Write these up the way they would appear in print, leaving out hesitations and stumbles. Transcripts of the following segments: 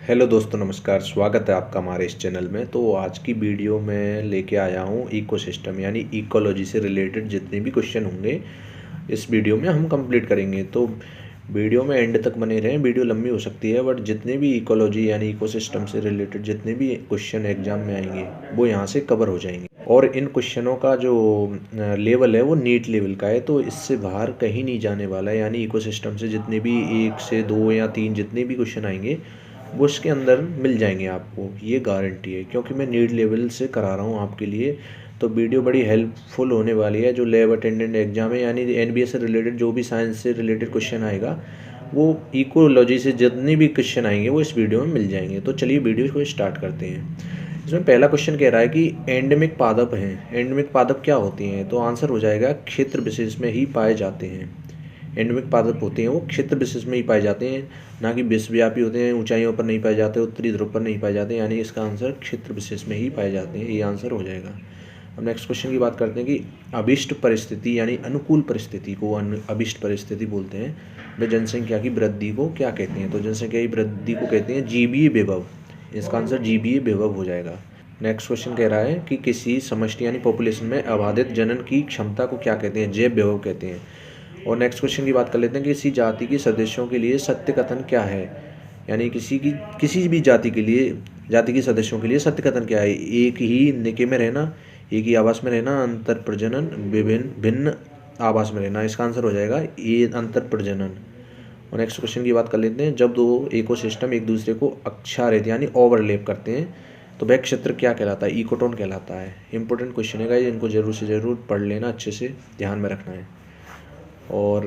Hello दोस्तों, नमस्कार। स्वागत है आपका हमारे इस चैनल में। तो आज की वीडियो में लेके आया हूँ इकोसिस्टम यानी इकोलॉजी से रिलेटेड जितने भी क्वेश्चन होंगे इस वीडियो में हम कंप्लीट करेंगे। तो वीडियो में एंड तक बने रहें। वीडियो लंबी हो सकती है बट जितने भी इकोलॉजी यानी इकोसिस्टम से रिलेटेड जितने भी क्वेश्चन एग्जाम में आएंगे वो यहाँ से कवर हो जाएंगे। और इन क्वेश्चनों का जो लेवल है वो नीट लेवल का है, तो इससे बाहर कहीं नहीं जाने वाला है। यानी इकोसिस्टम से जितने भी 1 से 2 या 3 जितने भी क्वेश्चन आएंगे वो इसके अंदर मिल जाएंगे आपको, ये गारंटी है, क्योंकि मैं नीट लेवल से करा रहा हूँ आपके लिए। तो वीडियो बड़ी हेल्पफुल होने वाली है। जो लैब अटेंडेंट एग्जाम है यानी एनबीए से रिलेटेड जो भी साइंस से रिलेटेड क्वेश्चन आएगा वो इकोलॉजी से जितने भी क्वेश्चन आएंगे वो इस वीडियो में मिल जाएंगे। तो चलिए वीडियो को स्टार्ट करते हैं। इसमें पहला क्वेश्चन कह रहा है कि एंडेमिक पादप हैं। एंडेमिक पादप क्या होती हैं? तो आंसर हो जाएगा क्षेत्र विशेष में ही पाए जाते हैं। एंडेमिक पादप होते हैं वो क्षेत्र विशेष में ही पाए जाते हैं, ना कि विश्वव्यापी होते हैं। ऊंचाइयों पर नहीं पाए जाते, उत्तरी ध्रुव पर नहीं पाए जाते, यानी इसका आंसर क्षेत्र विशेष में ही पाए जाते हैं, ये आंसर हो जाएगा। अब नेक्स्ट क्वेश्चन की बात करते हैं कि अभिष्ट परिस्थिति यानी अनुकूल परिस्थिति को अभिष्ट परिस्थिति बोलते हैं। वे जनसंख्या की वृद्धि को क्या कहते हैं? तो जनसंख्या की वृद्धि को कहते हैं जीवीय विभव। इसका आंसर जीवीय विभव हो जाएगा। नेक्स्ट क्वेश्चन कह रहा है कि किसी समष्टि यानी पॉपुलेशन में अबाधित जनन की क्षमता को क्या कहते हैं? जैव विभव कहते हैं। और नेक्स्ट क्वेश्चन की बात कर लेते हैं कि किसी जाति के सदस्यों के लिए सत्य कथन क्या है? यानी किसी भी जाति के सदस्यों के लिए सत्य कथन क्या है? एक ही निके में रहना, एक ही आवास में रहना, अंतर प्रजनन, विभिन्न भिन्न आवास में रहना। इसका आंसर हो जाएगा ये अंतर प्रजनन। और नेक्स्ट क्वेश्चन की बात कर लेते हैं, जब दो इकोसिस्टम एक दूसरे को आच्छादित यानी ओवरलैप करते हैं तो वह क्षेत्र क्या कहलाता है? इकोटोन कहलाता है। इंपॉर्टेंट क्वेश्चन है गाइस, इनको जरूर से जरूर पढ़ लेना, अच्छे से ध्यान में रखना है। और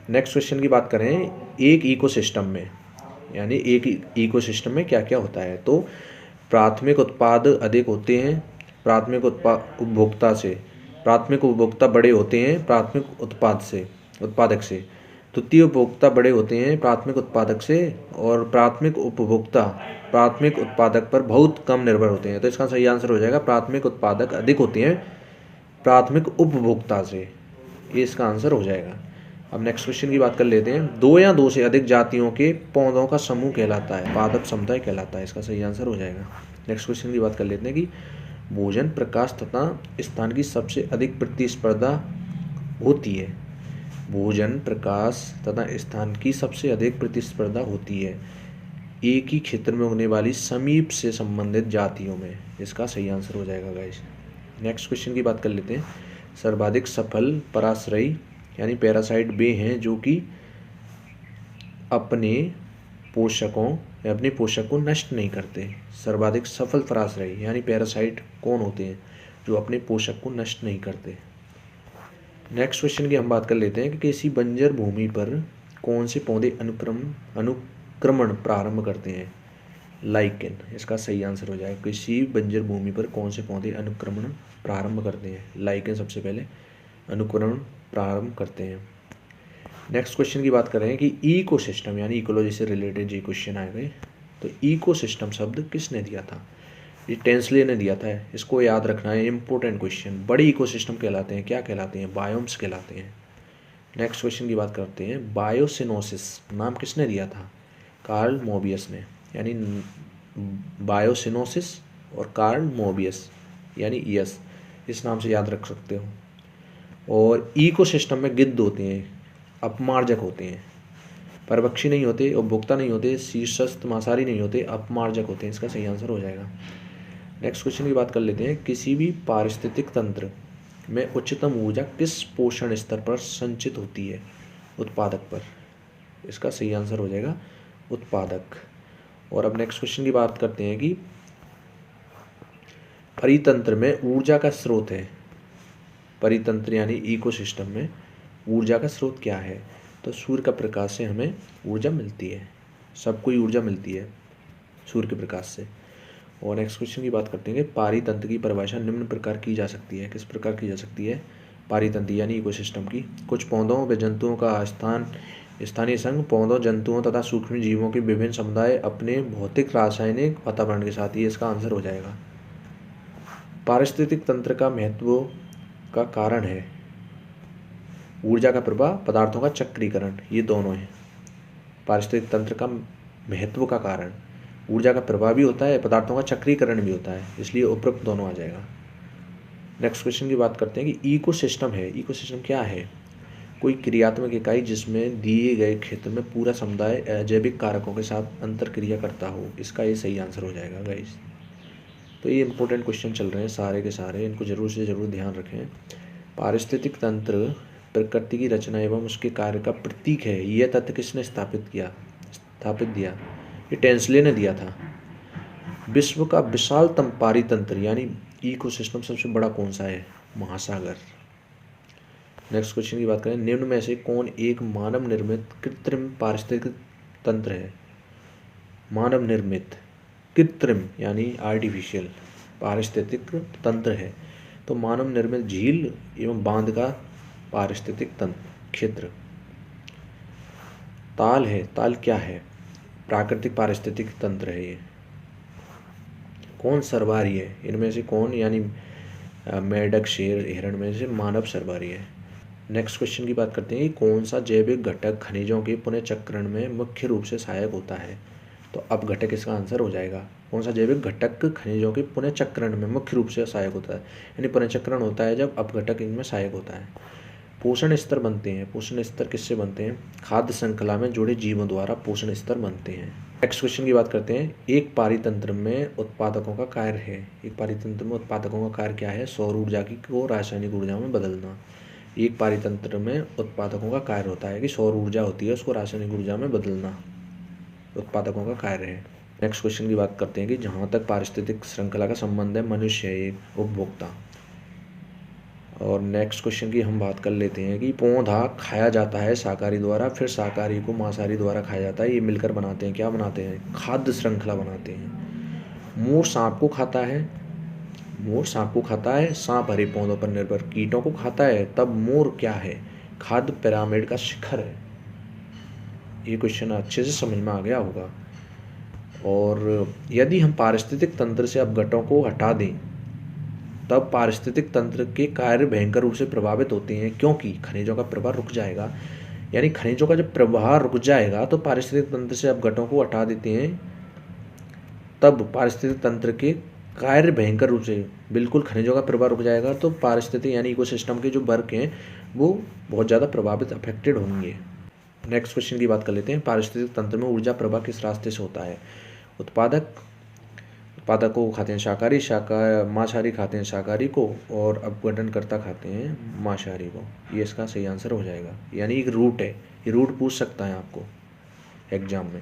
नेक्स्ट क्वेश्चन की बात करें, एक इकोसिस्टम में यानी एक इकोसिस्टम में क्या क्या होता है? तो प्राथमिक उत्पाद अधिक होते हैं प्राथमिक उपभोक्ता बड़े होते हैं प्राथमिक उत्पादक से। द्वितीय उपभोक्ता बड़े होते हैं प्राथमिक उत्पादक से, और प्राथमिक उपभोक्ता प्राथमिक उत्पादक पर बहुत कम निर्भर होते हैं। तो इसका सही आंसर हो जाएगा प्राथमिक उत्पादक अधिक होते हैं प्राथमिक उपभोक्ता से, ये इसका आंसर हो जाएगा। अब नेक्स्ट क्वेश्चन की बात कर लेते हैं, 2 या 2 से अधिक जातियों के पौधों का समूह कहलाता है, पादप समुदाय कहलाता है। इसका सही आंसर हो जाएगा। नेक्स्ट क्वेश्चन की बात कर लेते हैं कि भोजन, प्रकाश तथा स्थान की सबसे अधिक प्रतिस्पर्धा होती है। भोजन, प्रकाश तथा स्थान की सबसे अधिक प्रतिस्पर्धा होती है एक ही क्षेत्र में उगने वाली समीप से संबंधित जातियों में। इसका सही आंसर हो जाएगा गाइस। नेक्स्ट क्वेश्चन की बात कर लेते हैं, सर्वाधिक सफल पराश्रयी यानी पैरासाइट वे हैं जो कि अपने पोषक को नष्ट नहीं करते। सर्वाधिक सफल पराश्रयी यानी पैरासाइट कौन होते हैं? जो अपने पोषक को नष्ट नहीं करते। नेक्स्ट क्वेश्चन की हम बात कर लेते हैं कि किसी बंजर भूमि पर कौन से पौधे अनुक्रमण प्रारंभ करते हैं? लाइकेन। इसका सही आंसर हो जाएगा, किसी बंजर भूमि पर कौन से पौधे अनुक्रमण प्रारंभ करते हैं? लाइकेन सबसे पहले अनुक्रमण प्रारंभ करते हैं। नेक्स्ट क्वेश्चन की बात कर रहे हैं कि इकोसिस्टम यानी इकोलॉजी से रिलेटेड जो क्वेश्चन आए गए, तो इकोसिस्टम शब्द किसने दिया था? ये टेंसले ने दिया था। इसको याद रखना है, इंपॉर्टेंट क्वेश्चन। बड़े इकोसिस्टम कहलाते हैं, क्या कहलाते हैं? बायोम्स कहलाते हैं। नेक्स्ट क्वेश्चन की बात करते हैं, बायोसिनोसिस नाम किसने दिया था? कार्ल मोबियस ने। यानी बायोसिनोसिस और कार्ल मोबियस यानी यस, इस नाम से याद रख सकते हो। और इकोसिस्टम में गिद्ध होते हैं, अपमार्जक होते हैं, परभक्षी नहीं होते, उपभोक्ता नहीं होते, शीर्षस्थ मांसाहारी नहीं होते, अपमार्जक होते हैं। इसका सही आंसर हो जाएगा। नेक्स्ट क्वेश्चन की बात कर लेते हैं, किसी भी पारिस्थितिक तंत्र में उच्चतम ऊर्जा किस पोषण स्तर पर संचित होती है? उत्पादक पर। इसका सही आंसर हो जाएगा उत्पादक। और अब नेक्स्ट क्वेश्चन की बात करते हैं कि परितंत्र में ऊर्जा का स्रोत है। परितंत्र यानी इकोसिस्टम में ऊर्जा का स्रोत क्या है? तो सूर्य का प्रकाश से हमें ऊर्जा मिलती है, सबको ही ऊर्जा मिलती है सूर्य के प्रकाश से। और नेक्स्ट क्वेश्चन की बात करते हैं कि पारितंत्र की परिभाषा निम्न प्रकार की जा सकती है। किस प्रकार की जा सकती है? पारितंत्र यानी इकोसिस्टम की, कुछ पौधों व जंतुओं का स्थानीय संघ, पौधों, जंतुओं तथा सूक्ष्म जीवों के विभिन्न समुदाय अपने भौतिक रासायनिक वातावरण के साथ, ही इसका आंसर हो जाएगा। पारिस्थितिक तंत्र का महत्व का कारण है ऊर्जा का प्रवाह, पदार्थों का चक्रीकरण, ये दोनों हैं पारिस्थितिक तंत्र का महत्व का कारण। ऊर्जा का प्रवाह भी होता है, पदार्थों का चक्रीकरण भी होता है, इसलिए उपरोक्त दोनों आ जाएगा। नेक्स्ट क्वेश्चन की बात करते हैं कि इकोसिस्टम है। इकोसिस्टम क्या है? कोई क्रियात्मक इकाई जिसमें दिए गए क्षेत्र में पूरा समुदाय अजैविक कारकों के साथ अंतर क्रिया करता हो। इसका ये सही आंसर हो जाएगा गाइस। तो ये इंपॉर्टेंट क्वेश्चन चल रहे हैं सारे के सारे, इनको जरूर से ज़रूर ध्यान रखें। पारिस्थितिक तंत्र प्रकृति की रचना एवं उसके कार्य का प्रतीक है, यह तथ्य किसने स्थापित दिया? ये टेंसले ने दिया था। विश्व का विशालतम पारितंत्र यानी इकोसिस्टम सबसे बड़ा कौन सा है? महासागर। नेक्स्ट क्वेश्चन की बात करें, निम्न में से कौन एक मानव निर्मित कृत्रिम पारिस्थितिक तंत्र है? मानव निर्मित कृत्रिम यानी आर्टिफिशियल पारिस्थितिक तंत्र है। तो मानव निर्मित झील एवं बांध का पारिस्थितिक तंत्र क्षेत्र। ताल है। ताल क्या है? प्राकृतिक पारिस्थितिक तंत्र है ये। कौन सर्वहारी है? इनमें से कौन यानी मेढक, शेर, हिरण में से मानव सर्वहारी है। नेक्स्ट क्वेश्चन की बात करते हैं कि कौन सा जैविक घटक खनिजों के पुनःचक्रण में मुख्य रूप से सहायक होता है? तो अपघटक इसका आंसर हो जाएगा। कौन सा जैविक घटक खनिजों के पुनःचक्रण में मुख्य रूप से सहायक होता है? यानी पुनःचक्रण होता है जब अपघटक इनमें सहायक होता है। पोषण स्तर बनते हैं। पोषण स्तर किससे बनते हैं? खाद्य श्रृंखला में जुड़े जीवों द्वारा पोषण स्तर बनते हैं। नेक्स्ट क्वेश्चन की बात करते हैं, एक पारितंत्र में उत्पादकों का कार्य है। एक पारितंत्र में उत्पादकों का कार्य क्या है? सौर ऊर्जा को रासायनिक ऊर्जा में बदलना। एक पारितंत्र में उत्पादकों का कार्य होता है कि सौर ऊर्जा होती है उसको रासायनिक ऊर्जा में बदलना उत्पादकों का कार्य है। नेक्स्ट क्वेश्चन की बात करते हैं कि जहाँ तक पारिस्थितिक श्रृंखला का संबंध है, मनुष्य है एक उपभोक्ता। और नेक्स्ट क्वेश्चन की हम बात कर लेते हैं कि पौधा खाया जाता है शाकाहारी द्वारा, फिर शाकाहारी को मांसाहारी द्वारा खाया जाता है। ये मिलकर बनाते हैं, क्या बनाते हैं? खाद्य श्रृंखला बनाते हैं। मोर सांप को खाता है। मोर सांप को खाता है। सांप हरे पौधों पर निर्भर कीटों को खाता है। तब मोर क्या है? खाद्य पिरामिड का शिखर है। ये क्वेश्चन अच्छे से समझ में आ गया होगा। और यदि हम पारिस्थितिक तंत्र से अपघटकों को हटा दें तब पारिस्थितिक तंत्र के कार्य भयंकर रूप से प्रभावित होते हैं, क्योंकि खनिजों का प्रवाह रुक जाएगा। यानी खनिजों का जब प्रवाह रुक जाएगा तो पारिस्थितिक तंत्र से अपघटकों को हटा देते हैं, तब पारिस्थितिक तंत्र के कार्य भयंकर रूप से, बिल्कुल खनिजों का प्रवाह रुक जाएगा तो पारिस्थितिक यानी इकोसिस्टम के जो वर्ग हैं वो बहुत ज़्यादा प्रभावित अफेक्टेड होंगे। नेक्स्ट क्वेश्चन की बात कर लेते हैं, पारिस्थितिक तंत्र में ऊर्जा प्रवाह किस रास्ते से होता है? उत्पादक को खाते हैं शाकाहारी, मांसाहारी खाते हैं शाकाहारी को, और अपघटनकर्ता खाते हैं मांसाहारी को। ये इसका सही आंसर हो जाएगा। यानी एक रूट है, ये रूट पूछ सकता है आपको एग्जाम में,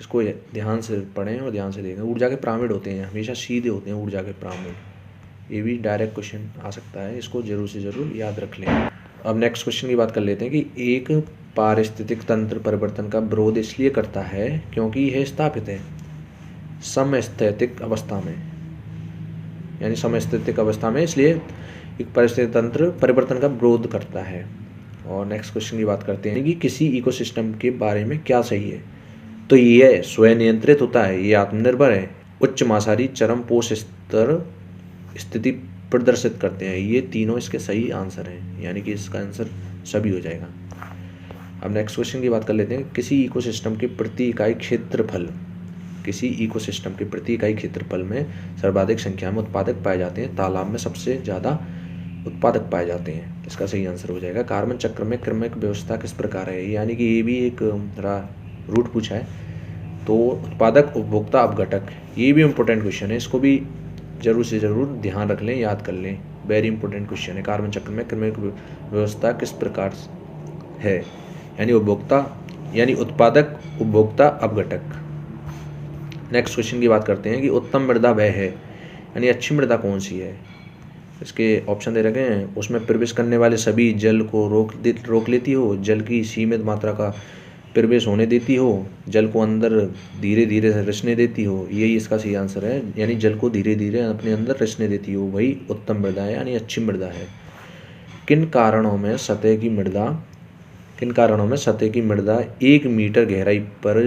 इसको ध्यान से पढ़ें और ध्यान से देखें। ऊर्जा के पिरामिड होते हैं, हमेशा सीधे होते हैं ऊर्जा के पिरामिड। ये भी डायरेक्ट क्वेश्चन आ सकता है, इसको जरूर से ज़रूर याद रख लें। अब नेक्स्ट क्वेश्चन की बात कर लेते हैं कि एक पारिस्थितिक तंत्र परिवर्तन का विरोध इसलिए करता है क्योंकि यह स्थापित है समस्थैतिक अवस्था में, यानी समस्थैतिक अवस्था में, इसलिए एक पारिस्थितिक तंत्र परिवर्तन का विरोध करता है। और नेक्स्ट क्वेश्चन की बात करते हैं कि किसी इकोसिस्टम के बारे में क्या सही है? तो ये स्वयं नियंत्रित होता है, ये आत्मनिर्भर है, उच्च मांसाहारी, चरम पोष स्तर स्थिति प्रदर्शित करते हैं। ये तीनों इसके सही आंसर हैं, यानी कि इसका आंसर सभी हो जाएगा। अब नेक्स्ट क्वेश्चन की बात कर लेते हैं, किसी इकोसिस्टम के प्रति इकाई क्षेत्रफल, किसी इकोसिस्टम के प्रति इकाई क्षेत्रफल में सर्वाधिक संख्या में उत्पादक पाए जाते हैं। तालाब में सबसे ज़्यादा उत्पादक पाए जाते हैं, इसका सही आंसर हो जाएगा। कार्बन चक्र में क्रमिक व्यवस्था किस प्रकार है? यानी कि ये भी एक रूट पूछा है। तो उत्पादक, उपभोक्ता, अपघटक, ये भी इम्पोर्टेंट क्वेश्चन है, इसको भी जरूर से ज़रूर ध्यान रख लें, याद कर लें। वेरी इंपॉर्टेंट क्वेश्चन है। कार्बन चक्र में क्रमिक व्यवस्था किस प्रकार है? यानी उपभोक्ता, यानी उत्पादक, उपभोक्ता, अपघटक। नेक्स्ट क्वेश्चन की बात करते हैं कि उत्तम मृदा वह है, यानी अच्छी मृदा कौन सी है? इसके ऑप्शन दे रखे हैं, उसमें प्रवेश करने वाले सभी जल को रोक लेती हो, जल की सीमित मात्रा का प्रवेश होने देती हो, जल को अंदर धीरे धीरे रिसने देती हो। यही इसका सही आंसर है, यानी जल को धीरे धीरे अपने अंदर रिसने देती हो, वही उत्तम मृदा है, यानी अच्छी मृदा है। किन कारणों में सतह की मृदा 1 मीटर गहराई पर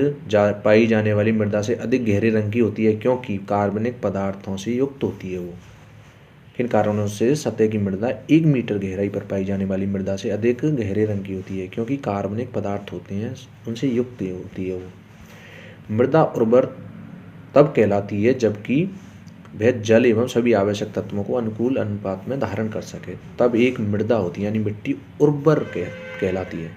पाई जाने वाली मृदा से अधिक गहरे रंग की होती है? क्योंकि कार्बनिक पदार्थों से युक्त होती है वो। किन कारणों से सतह की मृदा 1 मीटर गहराई पर पाई जाने वाली मृदा से अधिक गहरे रंग की होती है? क्योंकि कार्बनिक पदार्थ होते हैं, उनसे युक्त होती है वो। मृदा उर्वर तब कहलाती है जबकि वह जल एवं सभी आवश्यक तत्वों को अनुकूल अनुपात में धारण कर सके, तब एक मृदा होती है यानी मिट्टी उर्वर कहलाती है।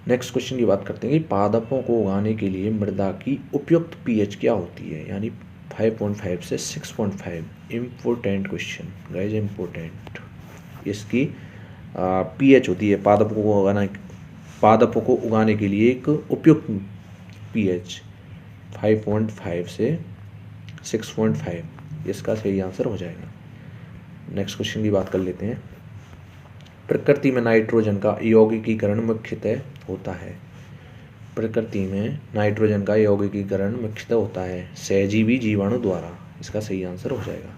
नेक्स्ट क्वेश्चन की बात करते हैं कि पादपों को उगाने के लिए मृदा की उपयुक्त पीएच क्या होती है, यानी 5.5 से 6.5। Important question guys, important. इसकी पीएच होती है पादपों को उगाने के लिए एक उपयुक्त पीएच 5.5 से 6.5। इसका सही आंसर हो जाएगा। नेक्स्ट क्वेश्चन की बात कर लेते हैं। प्रकृति में नाइट्रोजन का यौगिकीकरण मुख्यतः होता है। प्रकृति में नाइट्रोजन का यौगिकीकरण मुख्यतः होता है सहजीवी जीवाणु द्वारा। इसका सही आंसर हो जाएगा।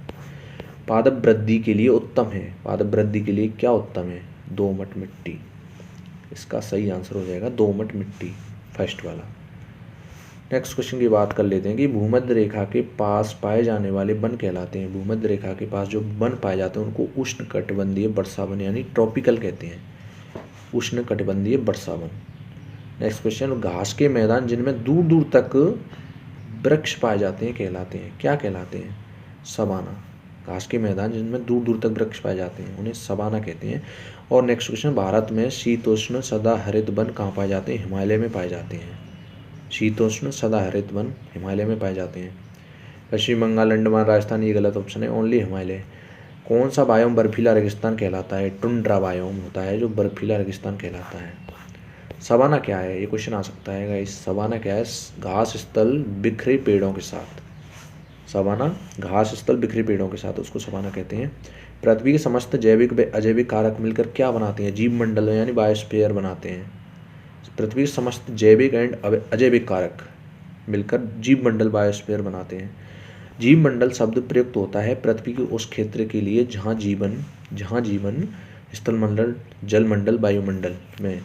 पादप वृद्धि के लिए उत्तम है। पादप वृद्धि के लिए क्या उत्तम है? दोमट मिट्टी। इसका सही आंसर हो जाएगा दोमट मिट्टी, फर्स्ट वाला। नेक्स्ट क्वेश्चन की बात कर लेते हैं कि भूमध्य रेखा के पास पाए जाने वाले वन कहलाते हैं। भूमध्य रेखा के पास जो वन पाए जाते हैं उनको उष्णकटिबंधीय वर्षावन यानी ट्रॉपिकल कहते हैं। उष्णकटिबंधीय वर्षावन। नेक्स्ट क्वेश्चन, घास के मैदान जिनमें दूर दूर तक वृक्ष पाए जाते हैं कहलाते हैं, क्या कहलाते हैं? सवाना। घास के मैदान जिनमें दूर दूर तक वृक्ष पाए जाते हैं उन्हें सवाना कहते हैं। और नेक्स्ट क्वेश्चन, भारत में शीतोष्ण सदाहरित वन कहाँ पाए जाते हैं? हिमालय में पाए जाते हैं। शीतोष्ण सदाहरित वन हिमालय में पाए जाते हैं। पश्चिम बंगाल, अंडमान, राजस्थान, ये गलत ऑप्शन है, ओनली हिमालय। कौन सा बायोम बर्फीला रेगिस्तान कहलाता है? टुंड्रा बायोम होता है जो बर्फीला रेगिस्तान कहलाता है। सवाना क्या है? ये क्वेश्चन आ सकता है गाइस। सवाना क्या है? घास स्थल बिखरे पेड़ों के साथ। सवाना घास स्थल बिखरे पेड़ों के साथ, उसको सवाना कहते हैं। पृथ्वी के समस्त जैविक व अजैविक कारक मिलकर क्या बनाते हैं? जीव मंडल यानी बायोस्फीयर बनाते हैं। पृथ्वी के समस्त जैविक एंड अजैविक कारक मिलकर जीव मंडल बायोस्फीयर बनाते हैं। जीव मंडल शब्द प्रयुक्त होता है पृथ्वी के उस क्षेत्र के लिए जहाँ जीवन स्थल मंडल, जल मंडल, वायुमंडल में।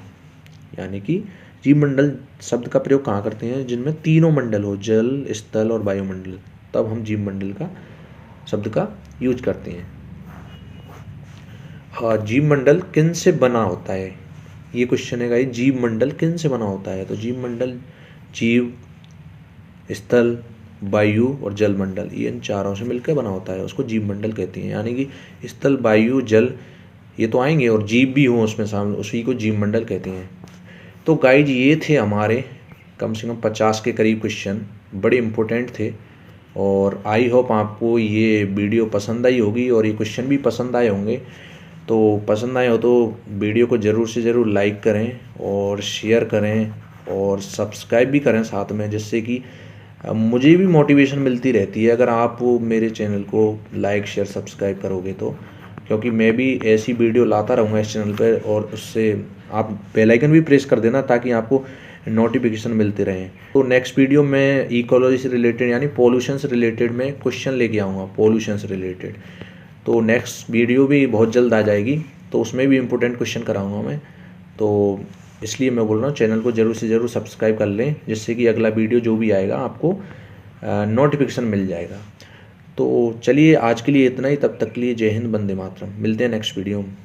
यानी कि जीव मंडल शब्द का प्रयोग कहाँ करते हैं? जिनमें तीनों मंडल हो, जल, स्थल और वायुमंडल, तब हम जीव मंडल का शब्द का यूज करते हैं। हाँ, जीव मंडल किन से बना होता है? ये क्वेश्चन है गाइस, जीव मंडल किन से बना होता है? तो जीव मंडल जीव, स्थल, वायु और जल मंडल, ये इन चारों से मिलकर बना होता है, उसको जीव मंडल कहते हैं। यानी कि स्थल, वायु, जल ये तो आएंगे और जीव भी हों उसमें शामिल, उसी को जीव मंडल कहते हैं। तो गाइज ये थे हमारे कम से कम 50 के करीब क्वेश्चन, बड़े इंपॉर्टेंट थे। और आई होप आपको ये वीडियो पसंद आई होगी और ये क्वेश्चन भी पसंद आए होंगे। तो पसंद आए हो तो वीडियो को ज़रूर से ज़रूर लाइक करें और शेयर करें और सब्सक्राइब भी करें साथ में, जिससे कि मुझे भी मोटिवेशन मिलती रहती है अगर आप मेरे चैनल को लाइक, शेयर, सब्सक्राइब करोगे तो। क्योंकि मैं भी ऐसी वीडियो लाता रहूँगा इस चैनल पर, और उससे आप बेल आइकन भी प्रेस कर देना ताकि आपको नोटिफिकेशन मिलते रहें। तो नेक्स्ट वीडियो में इकोलॉजी से रिलेटेड यानी पॉल्यूशन से रिलेटेड में क्वेश्चन लेके आऊँगा, पॉल्यूशन से रिलेटेड। तो नेक्स्ट वीडियो भी बहुत जल्द आ जाएगी, तो उसमें भी इम्पोर्टेंट क्वेश्चन कराऊंगा मैं। तो इसलिए मैं बोल रहा हूँ चैनल को ज़रूर से ज़रूर सब्सक्राइब कर लें, जिससे कि अगला वीडियो जो भी आएगा आपको नोटिफिकेशन मिल जाएगा। तो चलिए आज के लिए इतना ही, तब तक के लिए जय हिंद, वंदे मातरम। मिलते हैं नेक्स्ट वीडियो में।